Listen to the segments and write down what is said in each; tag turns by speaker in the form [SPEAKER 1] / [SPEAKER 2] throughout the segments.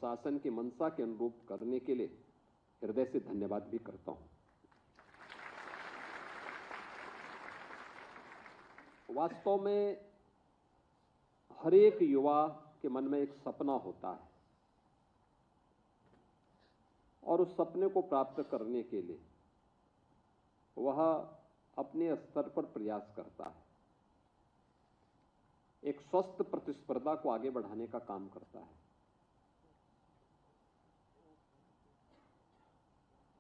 [SPEAKER 1] शासन की मंशा के अनुरूप करने के लिए हृदय से धन्यवाद भी करता हूं। वास्तव में हर एक युवा के मन में एक सपना होता है और उस सपने को प्राप्त करने के लिए वह अपने स्तर पर प्रयास करता है, एक स्वस्थ प्रतिस्पर्धा को आगे बढ़ाने का काम करता है।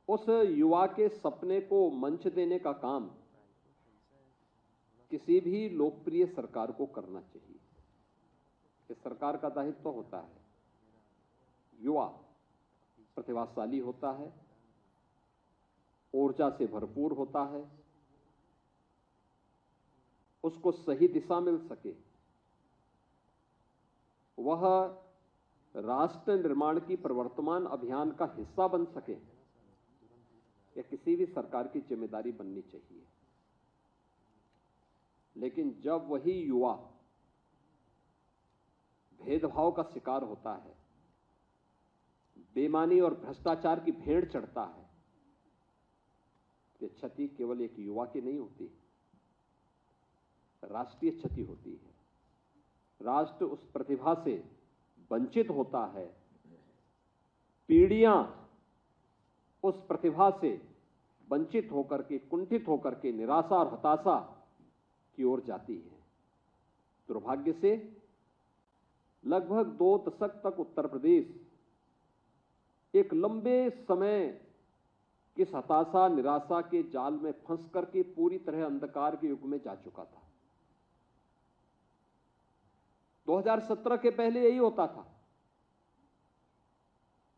[SPEAKER 1] उस युवा के सपने को मंच देने का काम किसी भी लोकप्रिय सरकार को करना चाहिए। इस सरकार का दायित्व होता है युवा प्रतिभाशाली होता है, ऊर्जा से भरपूर होता है, उसको सही दिशा मिल सके, वह राष्ट्र निर्माण की प्रवर्तमान अभियान का हिस्सा बन सके, यह किसी भी सरकार की जिम्मेदारी बननी चाहिए। लेकिन जब वही युवा भेदभाव का शिकार होता है, बेईमानी और भ्रष्टाचार की भेड़ चढ़ता है, तो क्षति केवल एक युवा की नहीं होती, राष्ट्रीय क्षति होती है। राष्ट्र उस प्रतिभा से वंचित होता है, पीढ़ियां उस प्रतिभा से वंचित होकर के, कुंठित होकर के निराशा और हताशा की ओर जाती है। दुर्भाग्य से लगभग 2 दशक तक उत्तर प्रदेश एक लंबे समय किस हताशा निराशा के जाल में फंस करके पूरी तरह अंधकार के युग में जा चुका था। 2017 के पहले यही होता था,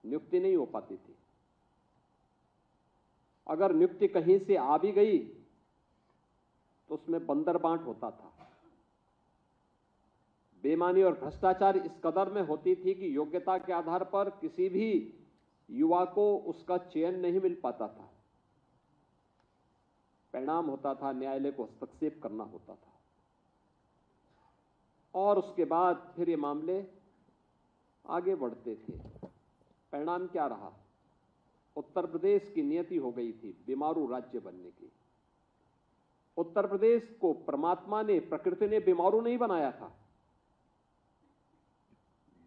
[SPEAKER 1] नियुक्ति नहीं हो पाती थी। अगर नियुक्ति कहीं से आ भी गई तो उसमें बंदर बांट होता था। बेईमानी और भ्रष्टाचार इस कदर में होती थी कि योग्यता के आधार पर किसी भी युवा को उसका चयन नहीं मिल पाता था। परिणाम होता था न्यायालय को हस्तक्षेप करना होता था और उसके बाद फिर ये मामले आगे बढ़ते थे। परिणाम क्या रहा? उत्तर प्रदेश की नियति हो गई थी बीमारू राज्य बनने की। उत्तर प्रदेश को परमात्मा ने, प्रकृति ने बीमारू नहीं बनाया था।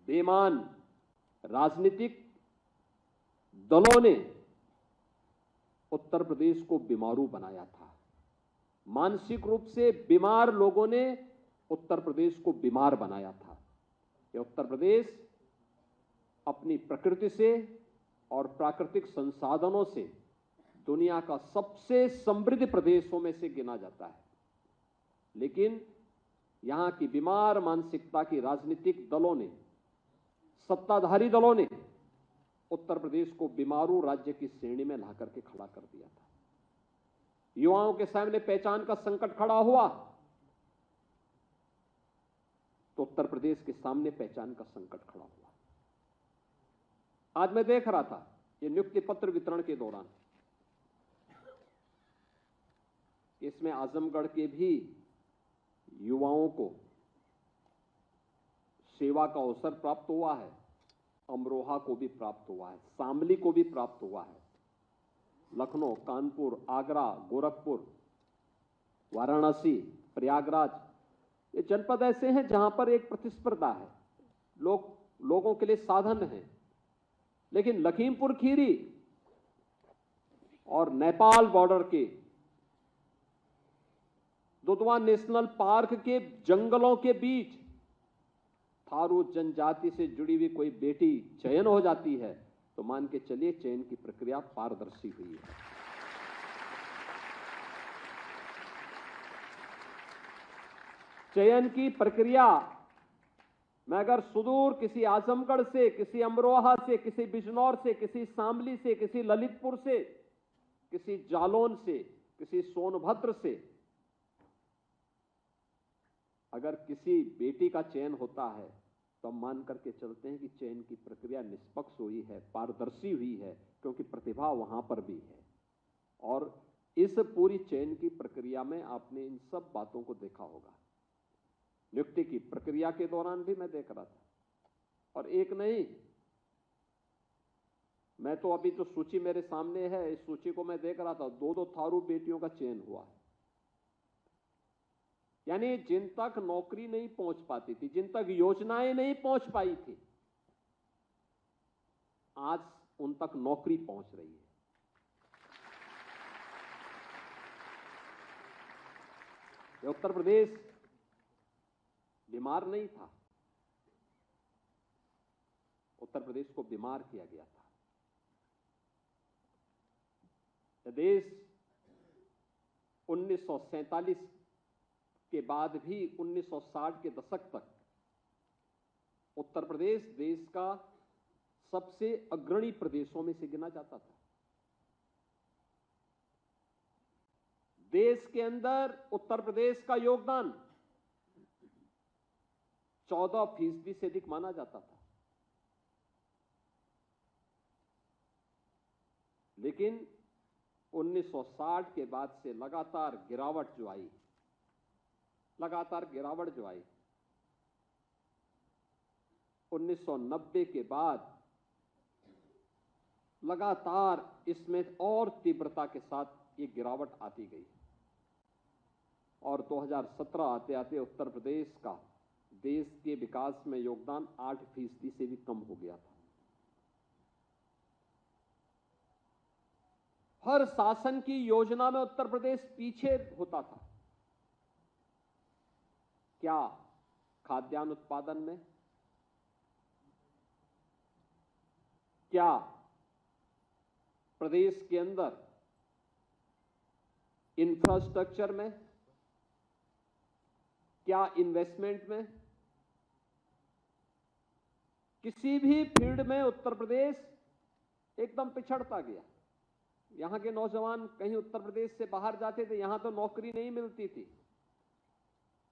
[SPEAKER 1] बेईमान राजनीतिक दलों ने उत्तर प्रदेश को बीमारू बनाया था। मानसिक रूप से बीमार लोगों ने उत्तर प्रदेश को बीमार बनाया था। यह उत्तर प्रदेश अपनी प्रकृति से और प्राकृतिक संसाधनों से दुनिया का सबसे समृद्ध प्रदेशों में से गिना जाता है, लेकिन यहां की बीमार मानसिकता की राजनीतिक दलों ने, सत्ताधारी दलों ने उत्तर प्रदेश को बीमारू राज्य की श्रेणी में ला करके खड़ा कर दिया था। युवाओं के सामने पहचान का संकट खड़ा हुआ तो उत्तर प्रदेश के सामने पहचान का संकट खड़ा हुआ। आज मैं देख रहा था ये नियुक्ति पत्र वितरण के दौरान, इसमें आजमगढ़ के भी युवाओं को सेवा का अवसर प्राप्त हुआ है, अमरोहा को भी प्राप्त हुआ है, शामली को भी प्राप्त हुआ है, लखनऊ, कानपुर, आगरा, गोरखपुर, वाराणसी, प्रयागराज, ये जनपद ऐसे हैं जहां पर एक प्रतिस्पर्धा है, लोगों के लिए साधन है। लेकिन लखीमपुर खीरी और नेपाल बॉर्डर के दुधवा नेशनल पार्क के जंगलों के बीच थारू जनजाति से जुड़ी हुई कोई बेटी चयन हो जाती है तो मान के चलिए चयन की प्रक्रिया पारदर्शी हुई है। चयन की प्रक्रिया में अगर सुदूर किसी आजमगढ़ से, किसी अमरोहा से, किसी बिजनौर से, किसी शामली से, किसी ललितपुर से, किसी जालौन से, किसी सोनभद्र से अगर किसी बेटी का चयन होता है तो हम मान करके चलते हैं कि चयन की प्रक्रिया निष्पक्ष हुई है, पारदर्शी हुई है, क्योंकि प्रतिभा वहां पर भी है। और इस पूरी चयन की प्रक्रिया में आपने इन सब बातों को देखा होगा। नियुक्ति की प्रक्रिया के दौरान भी मैं देख रहा था, और एक नहीं मैं तो अभी जो सूची मेरे सामने है, इस सूची को मैं देख रहा था, 2-2 थारू बेटियों का चयन हुआ है। यानी जिन तक नौकरी नहीं पहुंच पाती थी, जिन तक योजनाएं नहीं पहुंच पाई थी, आज उन तक नौकरी पहुंच रही है। ये उत्तर प्रदेश बीमार नहीं था, उत्तर प्रदेश को बीमार किया गया था। यह देश 1947 के बाद भी 1960 के दशक तक उत्तर प्रदेश देश का सबसे अग्रणी प्रदेशों में से गिना जाता था। देश के अंदर उत्तर प्रदेश का योगदान 14% से अधिक माना जाता था। लेकिन 1960 के बाद से लगातार गिरावट जो आई, 1990 के बाद लगातार इसमें और तीव्रता के साथ ये गिरावट आती गई और 2017 आते आते उत्तर प्रदेश का देश के विकास में योगदान 8% से भी कम हो गया था। हर शासन की योजना में उत्तर प्रदेश पीछे होता था। क्या खाद्यान्न उत्पादन में, क्या प्रदेश के अंदर इंफ्रास्ट्रक्चर में, क्या इन्वेस्टमेंट में, किसी भी फील्ड में उत्तर प्रदेश एकदम पिछड़ता गया। यहां के नौजवान कहीं उत्तर प्रदेश से बाहर जाते थे, यहां तो नौकरी नहीं मिलती थी,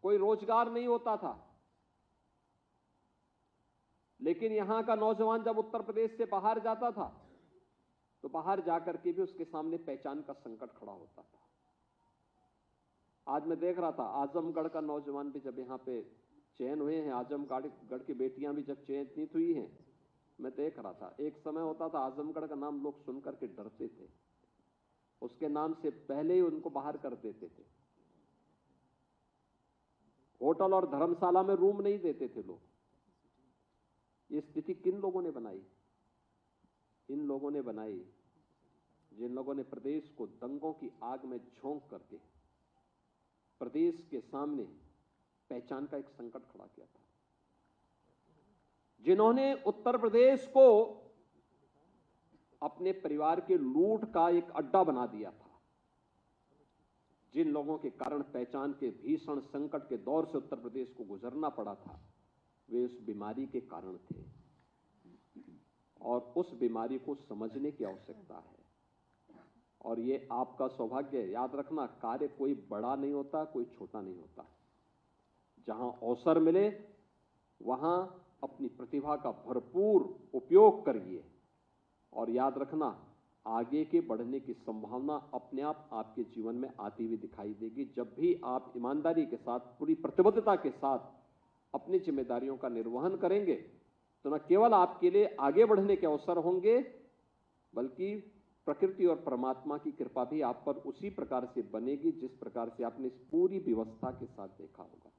[SPEAKER 1] कोई रोजगार नहीं होता था। लेकिन यहां का नौजवान जब उत्तर प्रदेश से बाहर जाता था तो बाहर जाकर के भी उसके सामने पहचान का संकट खड़ा होता था। आज मैं देख रहा था आजमगढ़ का नौजवान भी जब यहां पे चयन हुए हैं, आजमगढ़ की बेटियां भी जब चयनित हुई हैं, मैं देख रहा था एक समय होता था आजमगढ़ का नाम लोग सुनकर के डरते थे, उसके नाम से पहले ही उनको बाहर कर देते थे। होटल और धर्मशाला में रूम नहीं देते थे लोग। ये स्थिति किन लोगों ने बनाई? इन लोगों ने बनाई जिन लोगों ने प्रदेश को दंगों की आग में झोंक करके प्रदेश के सामने पहचान का एक संकट खड़ा किया था, जिन्होंने उत्तर प्रदेश को अपने परिवार के लूट का एक अड्डा बना दिया था, जिन लोगों के कारण पहचान के भीषण संकट के दौर से उत्तर प्रदेश को गुजरना पड़ा था, वे उस बीमारी के कारण थे और उस बीमारी को समझने की आवश्यकता है। और ये आपका सौभाग्य है, याद रखना, कार्य कोई बड़ा नहीं होता, कोई छोटा नहीं होता। जहां अवसर मिले वहां अपनी प्रतिभा का भरपूर उपयोग करिए और याद रखना, आगे के बढ़ने की संभावना अपने आप आपके जीवन में आती हुई दिखाई देगी जब भी आप ईमानदारी के साथ, पूरी प्रतिबद्धता के साथ अपनी जिम्मेदारियों का निर्वहन करेंगे। तो न केवल आपके लिए आगे बढ़ने के अवसर होंगे, बल्कि प्रकृति और परमात्मा की कृपा भी आप पर उसी प्रकार से बनेगी जिस प्रकार से आपने इस पूरी व्यवस्था के साथ देखा होगा।